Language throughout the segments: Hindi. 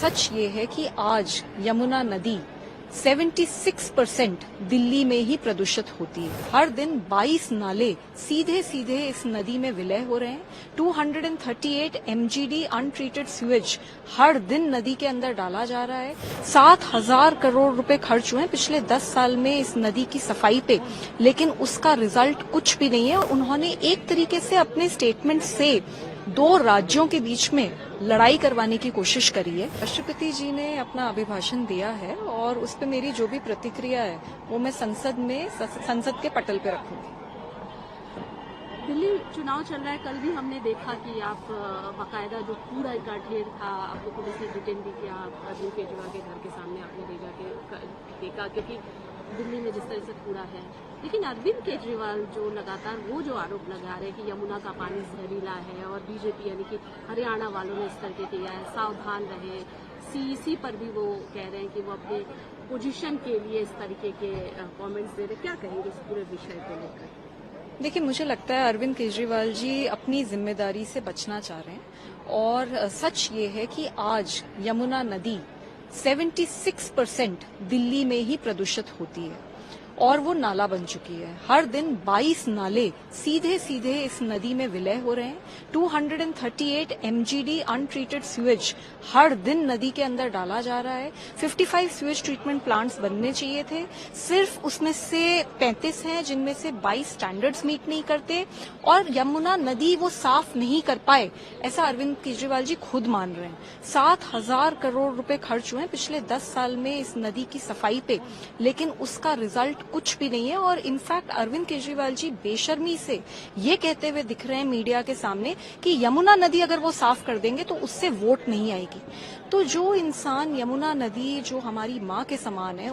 सच ये है कि आज यमुना नदी 76% दिल्ली में ही प्रदूषित होती है। हर दिन 22 नाले सीधे सीधे इस नदी में विलय हो रहे हैं। 238 MGD अनट्रीटेड सीवेज हर दिन नदी के अंदर डाला जा रहा है। 7,000 करोड़ रुपए खर्च हुए हैं पिछले 10 साल में इस नदी की सफाई पे, लेकिन उसका रिजल्ट कुछ भी नहीं है। और उन्होंने एक तरीके से अपने स्टेटमेंट से दो राज्यों के बीच में लड़ाई करवाने की कोशिश करी है। राष्ट्रपति जी ने अपना अभिभाषण दिया है और उस पर मेरी जो भी प्रतिक्रिया है वो मैं संसद के पटल पे रखूंगी। दिल्ली चुनाव चल रहा है, कल भी हमने देखा कि आप बाकायदा जो कूड़ा का ढेर था आपको पुलिस ने डिटेन भी किया, अरविंद केजरीवाल के घर के सामने आपने ले जाके देखा, क्योंकि दिल्ली में जिस तरह से कूड़ा है। लेकिन अरविंद केजरीवाल जो लगातार वो जो आरोप लगा रहे हैं कि यमुना का पानी जहरीला है और बीजेपी यानी कि हरियाणा वालों ने इस तरह के किया है, सावधान रहे। CEC पर भी वो कह रहे हैं कि वो अपने पोजीशन के लिए इस तरीके के कमेंट्स दे रहे हैं। क्या कहेंगे इस पूरे विषय को लेकर? देखिए, मुझे लगता है अरविंद केजरीवाल जी अपनी जिम्मेदारी से बचना चाह रहे हैं। और सच ये है कि आज यमुना नदी 76% दिल्ली में ही प्रदूषित होती है और वो नाला बन चुकी है। हर दिन 22 नाले सीधे सीधे इस नदी में विलय हो रहे हैं। 238 MGD अनट्रीटेड सीवेज हर दिन नदी के अंदर डाला जा रहा है। 55 सीवेज ट्रीटमेंट प्लांट्स बनने चाहिए थे, सिर्फ उसमें से 35 हैं जिनमें से 22 स्टैंडर्ड्स मीट नहीं करते और यमुना नदी वो साफ नहीं कर पाए, ऐसा अरविंद केजरीवाल जी खुद मान रहे हैं। 7,000 करोड़ रुपए खर्च हुए हैं पिछले 10 साल में इस नदी की सफाई पे, लेकिन उसका रिजल्ट कुछ भी नहीं है। और इनफैक्ट अरविंद केजरीवाल जी बेशर्मी से ये कहते हुए दिख रहे हैं मीडिया के सामने कि यमुना नदी अगर वो साफ कर देंगे तो उससे वोट नहीं आएगी। तो जो इंसान यमुना नदी जो हमारी माँ के समान है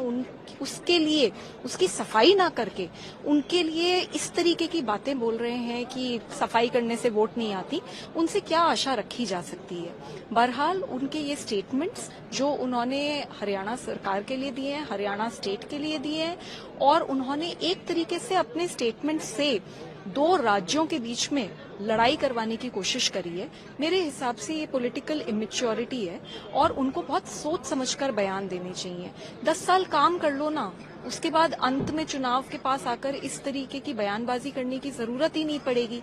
उसके लिए उसकी सफाई ना करके उनके लिए इस तरीके की बातें बोल रहे हैं कि सफाई करने से वोट नहीं आती, उनसे क्या आशा रखी जा सकती है। बहरहाल उनके ये स्टेटमेंट्स जो उन्होंने हरियाणा सरकार के लिए दिए हैं, हरियाणा स्टेट के लिए दिए हैं, और उन्होंने एक तरीके से अपने स्टेटमेंट से दो राज्यों के बीच में लड़ाई करवाने की कोशिश करी है। मेरे हिसाब से ये पॉलिटिकल इमेच्योरिटी है और उनको बहुत सोच समझकर बयान देने चाहिए। 10 साल काम कर लो ना, उसके बाद अंत में चुनाव के पास आकर इस तरीके की बयानबाजी करने की जरूरत ही नहीं पड़ेगी।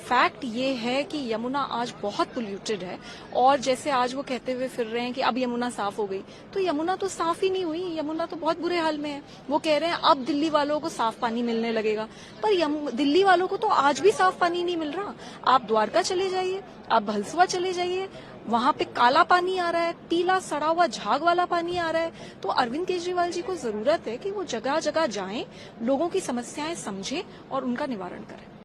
फैक्ट ये है कि यमुना आज बहुत पोल्यूटेड है और जैसे आज वो कहते हुए फिर रहे हैं कि अब यमुना साफ हो गई, तो यमुना तो साफ ही नहीं हुई, यमुना तो बहुत बुरे हाल में है। वो कह रहे हैं अब दिल्ली वालों को साफ पानी मिलने लगेगा, पर दिल्ली वालों को तो आज भी साफ पानी नहीं मिल रहा। आप द्वारका चले जाइए, आप भलसवा चले जाइए, वहां पे काला पानी आ रहा है, पीला सड़ा हुआ झाग वाला पानी आ रहा है। तो अरविंद केजरीवाल जी को जरूरत है कि वो जगह जगह जाएं, लोगों की समस्याएं समझें और उनका निवारण करें।